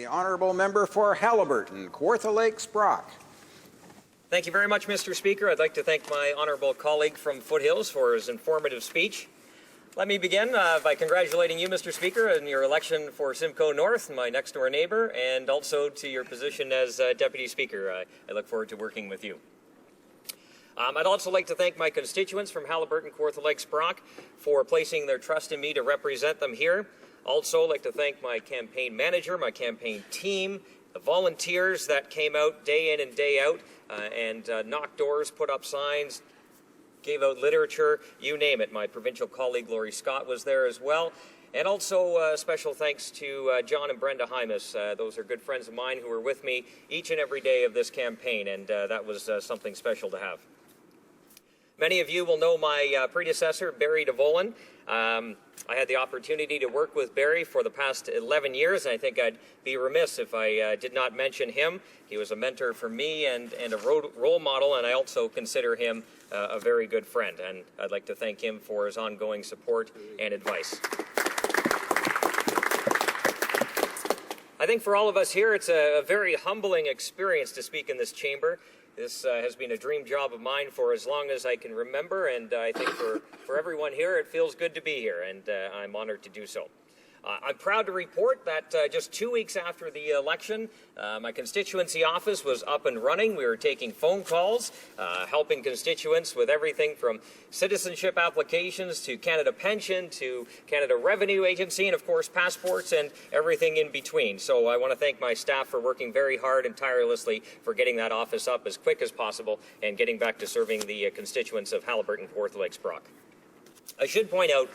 The honourable member for Haliburton, Kawartha Lakes Brock. Thank you very much, Mr. Speaker. I'd like to thank my honourable colleague from Foothills for his informative speech. Let me begin by congratulating you, Mr. Speaker, on your election for Simcoe North, my next-door neighbour, and also to your position as Deputy Speaker. I look forward to working with you. I'd also like to thank my constituents from Haliburton, Kawartha Lakes Brock for placing their trust in me to represent them here. Also, I'd like to thank my campaign manager, my campaign team, the volunteers that came out day in and day out and knocked doors, put up signs, gave out literature, you name it. My provincial colleague Laurie Scott was there as well. And also special thanks to John and Brenda Hymas. Those are good friends of mine who were with me each and every day of this campaign, and that was something special to have. Many of you will know my predecessor, Barry DeVolen. I had the opportunity to work with Barry for the past 11 years, and I think I'd be remiss if I did not mention him. He was a mentor for me and a role model, and I also consider him a very good friend, and I'd like to thank him for his ongoing support and advice. I think for all of us here, it's a very humbling experience to speak in this chamber. This has been a dream job of mine for as long as I can remember, and I think for everyone here, it feels good to be here, and I'm honored to do so. I'm proud to report that just 2 weeks after the election, my constituency office was up and running. We were taking phone calls, helping constituents with everything from citizenship applications to Canada Pension to Canada Revenue Agency and, of course, passports and everything in between. So I want to thank my staff for working very hard and tirelessly for getting that office up as quick as possible and getting back to serving the constituents of Haliburton, Kawartha Lakes Brock. I should point out,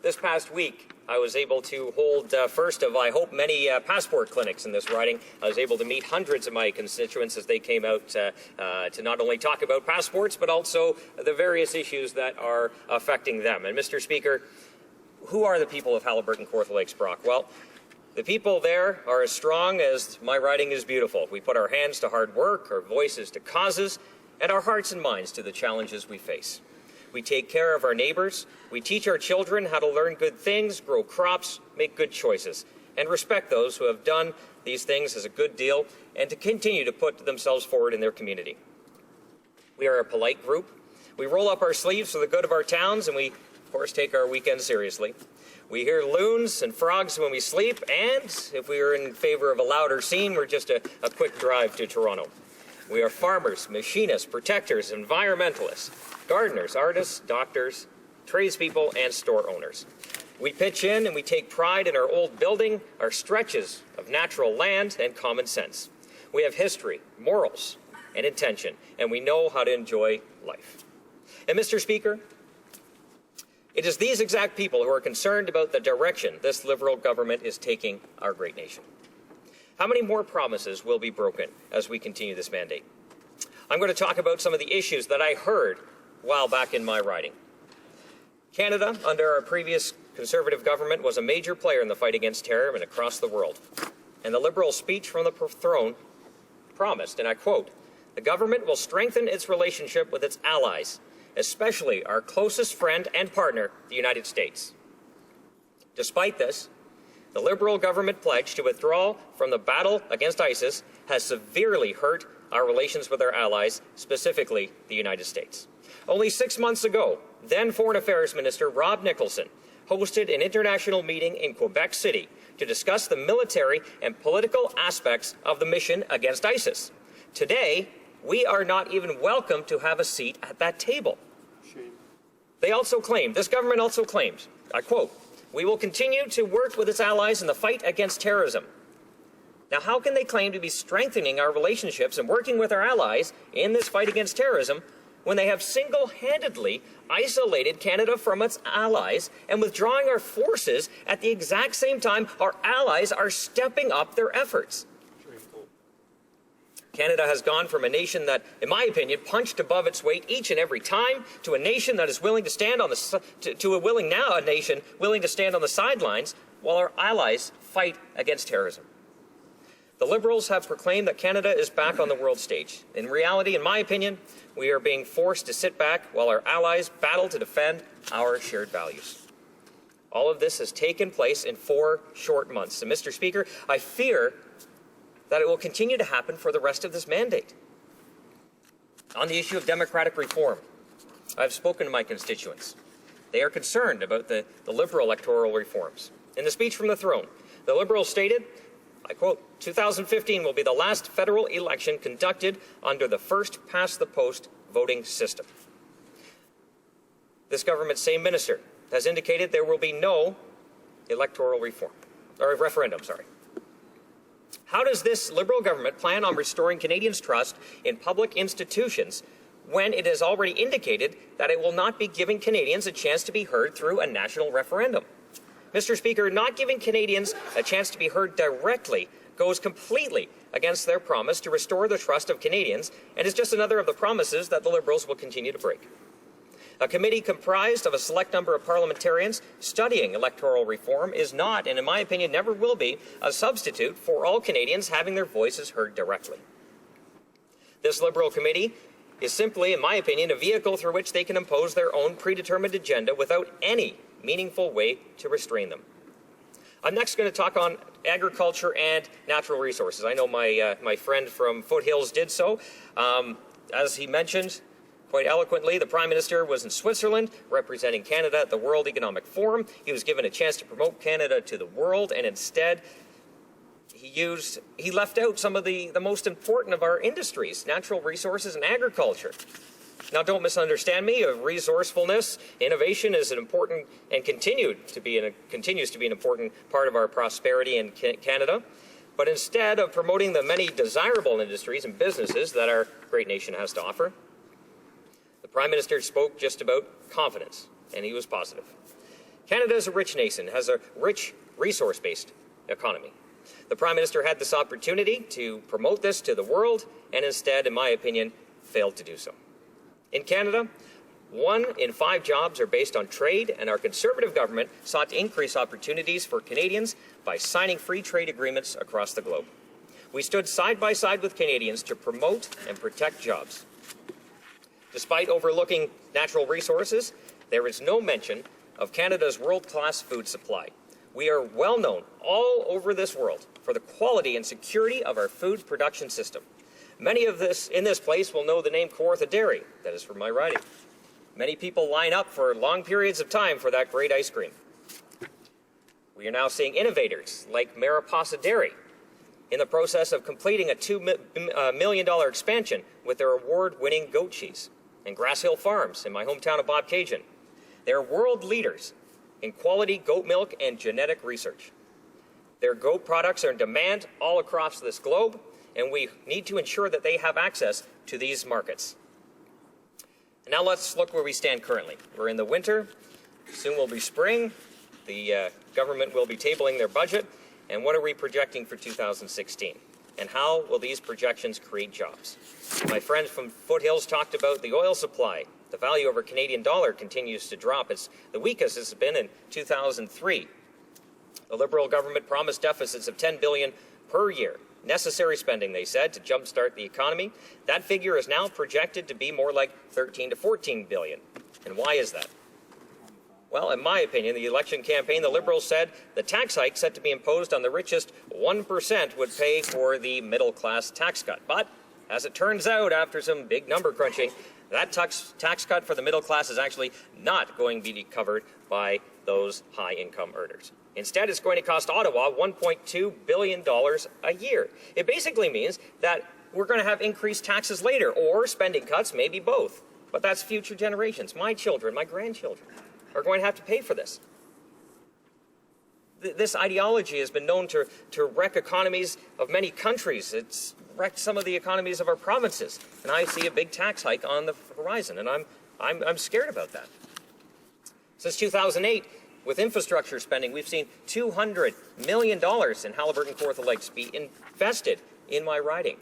this past week, I was able to hold first of, I hope, many passport clinics in this riding. I was able to meet hundreds of my constituents as they came out to not only talk about passports, but also the various issues that are affecting them. And Mr. Speaker, who are the people of Haliburton, Kawartha Lakes Brock? Well, the people there are as strong as my riding is beautiful. We put our hands to hard work, our voices to causes, and our hearts and minds to the challenges we face. We take care of our neighbors, we teach our children how to learn good things, grow crops, make good choices, and respect those who have done these things as a good deal and to continue to put themselves forward in their community. We are a polite group. We roll up our sleeves for the good of our towns, and we, of course, take our weekends seriously. We hear loons and frogs when we sleep, and if we are in favor of a louder scene, we're just a quick drive to Toronto. We are farmers, machinists, protectors, environmentalists, gardeners, artists, doctors, tradespeople, and store owners. We pitch in and we take pride in our old building, our stretches of natural land, and common sense. We have history, morals, and intention, and we know how to enjoy life. And Mr. Speaker, it is these exact people who are concerned about the direction this Liberal government is taking our great nation. How many more promises will be broken as we continue this mandate? I'm going to talk about some of the issues that I heard while back in my riding. Canada, under our previous Conservative government, was a major player in the fight against terror and across the world. And the Liberal speech from the throne promised, and I quote, "The government will strengthen its relationship with its allies, especially our closest friend and partner, the United States." Despite this, the Liberal government pledge to withdraw from the battle against ISIS has severely hurt our relations with our allies, specifically the United States. Only 6 months ago, then Foreign Affairs Minister Rob Nicholson hosted an international meeting in Quebec City to discuss the military and political aspects of the mission against ISIS. Today, we are not even welcome to have a seat at that table. Shame. This government also claims, I quote, "We will continue to work with its allies in the fight against terrorism." Now, how can they claim to be strengthening our relationships and working with our allies in this fight against terrorism when they have single-handedly isolated Canada from its allies and withdrawing our forces at the exact same time our allies are stepping up their efforts? Canada has gone from a nation that, in my opinion, punched above its weight each and every time to a nation that is willing to stand on a nation willing to stand on the sidelines while our allies fight against terrorism. The Liberals have proclaimed that Canada is back on the world stage. In reality, in my opinion, we are being forced to sit back while our allies battle to defend our shared values. All of this has taken place in 4 short months. And Mr. Speaker, I fear that it will continue to happen for the rest of this mandate. On the issue of democratic reform, I've spoken to my constituents. They are concerned about the Liberal electoral reforms. In the speech from the throne, the Liberals stated, I quote, 2015 will be the last federal election conducted under the first-past-the-post voting system. This government's same minister has indicated there will be no electoral reform, or referendum, sorry. How does this Liberal government plan on restoring Canadians' trust in public institutions when it has already indicated that it will not be giving Canadians a chance to be heard through a national referendum? Mr. Speaker, not giving Canadians a chance to be heard directly goes completely against their promise to restore the trust of Canadians and is just another of the promises that the Liberals will continue to break. A committee comprised of a select number of parliamentarians studying electoral reform is not, and in my opinion never will be, a substitute for all Canadians having their voices heard directly. This Liberal committee is simply, in my opinion, a vehicle through which they can impose their own predetermined agenda without any meaningful way to restrain them. I'm next going to talk on agriculture and natural resources. I know my friend from Foothills did so. As he mentioned quite eloquently, the Prime Minister was in Switzerland representing Canada at the World Economic Forum. He was given a chance to promote Canada to the world, and instead he left out some of the most important of our industries, natural resources and agriculture. Now, don't misunderstand me. Resourcefulness, innovation is an important and continues to be an important part of our prosperity in Canada. But instead of promoting the many desirable industries and businesses that our great nation has to offer, the Prime Minister spoke just about confidence, and he was positive. Canada is a rich nation, has a rich resource-based economy. The Prime Minister had this opportunity to promote this to the world, and instead, in my opinion, failed to do so. In Canada, 1 in 5 jobs are based on trade, and our Conservative government sought to increase opportunities for Canadians by signing free trade agreements across the globe. We stood side by side with Canadians to promote and protect jobs. Despite overlooking natural resources, there is no mention of Canada's world-class food supply. We are well known all over this world for the quality and security of our food production system. Many of this in this place will know the name Kawartha Dairy. That is from my riding. Many people line up for long periods of time for that great ice cream. We are now seeing innovators like Mariposa Dairy in the process of completing a $2 million expansion with their award-winning goat cheese. And Grass Hill Farms in my hometown of Bobcaygeon. They are world leaders in quality goat milk and genetic research. Their goat products are in demand all across this globe, and we need to ensure that they have access to these markets. And now let's look where we stand currently. We're in the winter, soon will be spring, the government will be tabling their budget, and what are we projecting for 2016? And how will these projections create jobs? My friend from Foothills talked about the oil supply. The value of our Canadian dollar continues to drop. It's the weakest it's been in 2003. The Liberal government promised deficits of $10 billion per year. Necessary spending, they said, to jumpstart the economy. That figure is now projected to be more like $13 to $14 billion. And why is that? Well, in my opinion, the election campaign, the Liberals said the tax hike set to be imposed on the richest 1% would pay for the middle-class tax cut. But, as it turns out, after some big number crunching, that tax cut for the middle class is actually not going to be covered by those high-income earners. Instead, it's going to cost Ottawa $1.2 billion a year. It basically means that we're going to have increased taxes later, or spending cuts, maybe both. But that's future generations. My children, my grandchildren are going to have to pay for this. This ideology has been known to wreck economies of many countries. It's wrecked some of the economies of our provinces. And I see a big tax hike on the horizon, and I'm scared about that. Since 2008, with infrastructure spending, we've seen $200 million in Haliburton Kawartha Lakes be invested in my riding.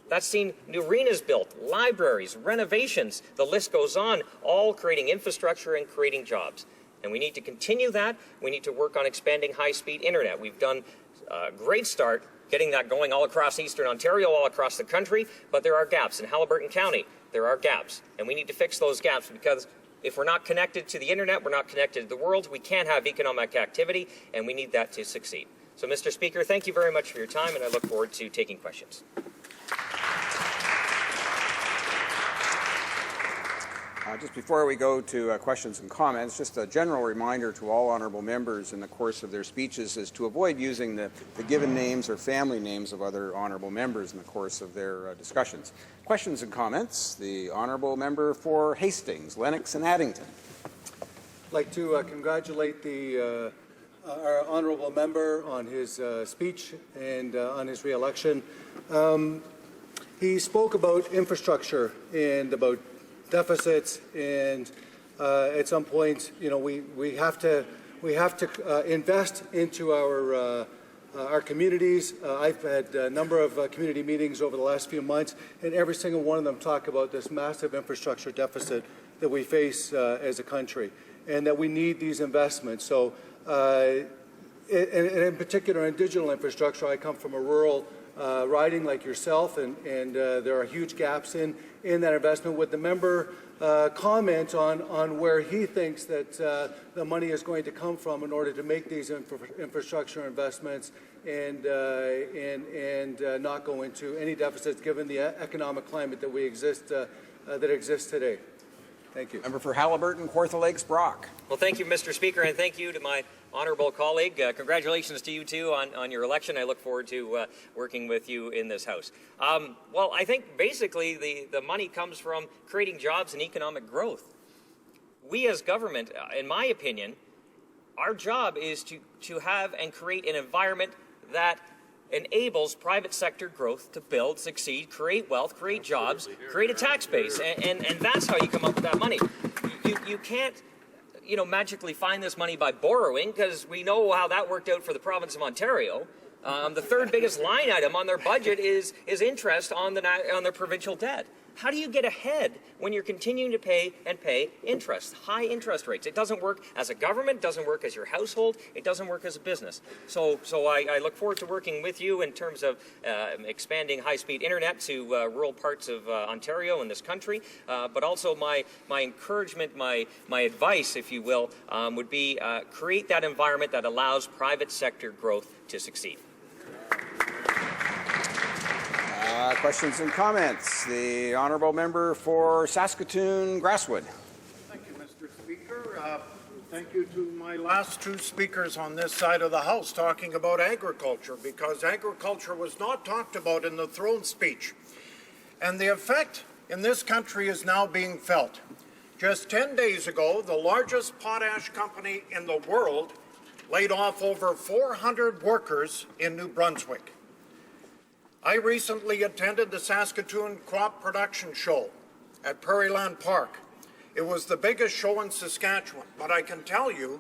That's seen new arenas built, libraries, renovations, the list goes on, all creating infrastructure and creating jobs. And we need to continue that. We need to work on expanding high-speed internet. We've done a great start getting that going all across Eastern Ontario, all across the country, but there are gaps. In Haliburton County, there are gaps. And we need to fix those gaps, because if we're not connected to the internet, we're not connected to the world, we can't have economic activity, and we need that to succeed. So, Mr. Speaker, thank you very much for your time, and I look forward to taking questions. Just before we go to questions and comments, just a general reminder to all honourable members in the course of their speeches is to avoid using the given names or family names of other honourable members in the course of their discussions. Questions and comments. The honourable member for Hastings, Lennox and Addington. I'd like to congratulate our honourable member on his speech and on his re-election. He spoke about infrastructure and about deficits, and at some point, you know, we have to invest into our communities. I've had a number of community meetings over the last few months, and every single one of them talk about this massive infrastructure deficit that we face as a country, and that we need these investments. So, and in particular, in digital infrastructure, I come from a rural riding like yourself, and there are huge gaps in that investment. Would the member comment on where he thinks that the money is going to come from in order to make these infrastructure investments and not go into any deficits given the economic climate that exists today? Thank you. Member for Haliburton, Kawartha Lakes, Brock. Well, thank you, Mr. Speaker, and thank you to my honourable colleague. Congratulations to you, too, on your election. I look forward to working with you in this House. Well, I think basically the money comes from creating jobs and economic growth. We as government, in my opinion, our job is to have and create an environment that enables private sector growth to build, succeed, create wealth, create jobs, create a tax base, and that's how you come up with that money. You can't, you know, magically find this money by borrowing, because we know how that worked out for the province of Ontario. The third biggest line item on their budget is interest on their provincial debt. How do you get ahead when you're continuing to pay interest, high interest rates? It doesn't work as a government, it doesn't work as your household, it doesn't work as a business. So I look forward to working with you in terms of expanding high-speed internet to rural parts of Ontario and this country. But also my encouragement, my advice, if you will, would be create that environment that allows private sector growth to succeed. Questions and comments. The honourable member for Saskatoon, Grasswood. Thank you, Mr. Speaker. Thank you to my last two speakers on this side of the House talking about agriculture, because agriculture was not talked about in the throne speech. And the effect in this country is now being felt. Just 10 days ago, the largest potash company in the world laid off over 400 workers in New Brunswick. I recently attended the Saskatoon Crop Production Show at Prairieland Park. It was the biggest show in Saskatchewan, but I can tell you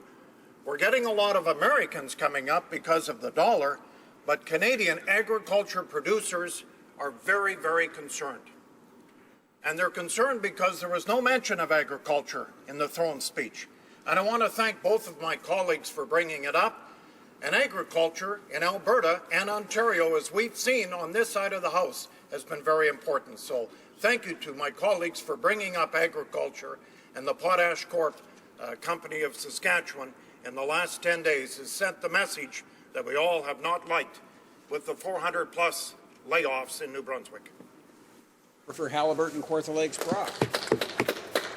we're getting a lot of Americans coming up because of the dollar, but Canadian agriculture producers are very, very concerned. And they're concerned because there was no mention of agriculture in the throne speech. And I want to thank both of my colleagues for bringing it up. And agriculture in Alberta and Ontario, as we've seen on this side of the House, has been very important. So thank you to my colleagues for bringing up agriculture, and the Potash Corp Company of Saskatchewan in the last 10 days has sent the message that we all have not liked with the 400-plus layoffs in New Brunswick. For Haliburton, Kawartha Lakes, Brock.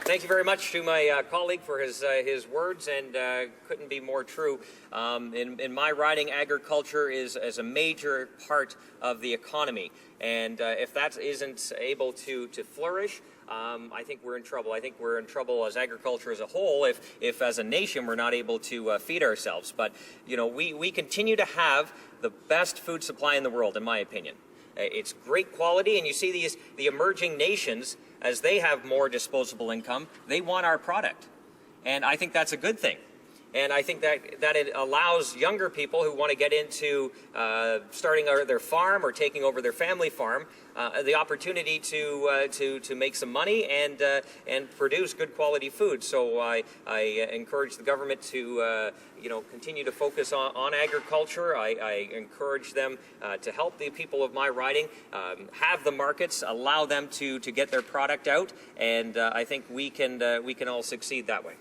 Thank you very much to my colleague for his words, and couldn't be more true. In my riding, agriculture is a major part of the economy, and if that isn't able to flourish, I think we're in trouble. I think we're in trouble as agriculture as a whole if as a nation we're not able to feed ourselves. But you know, we continue to have the best food supply in the world, in my opinion. It's great quality, and you see the emerging nations, as they have more disposable income, they want our product. And I think that's a good thing. And I think that it allows younger people who want to get into starting their farm or taking over their family farm the opportunity to make some money and produce good quality food. So I encourage the government to continue to focus on agriculture. I encourage them to help the people of my riding have the markets, allow them to get their product out, and I think we can all succeed that way.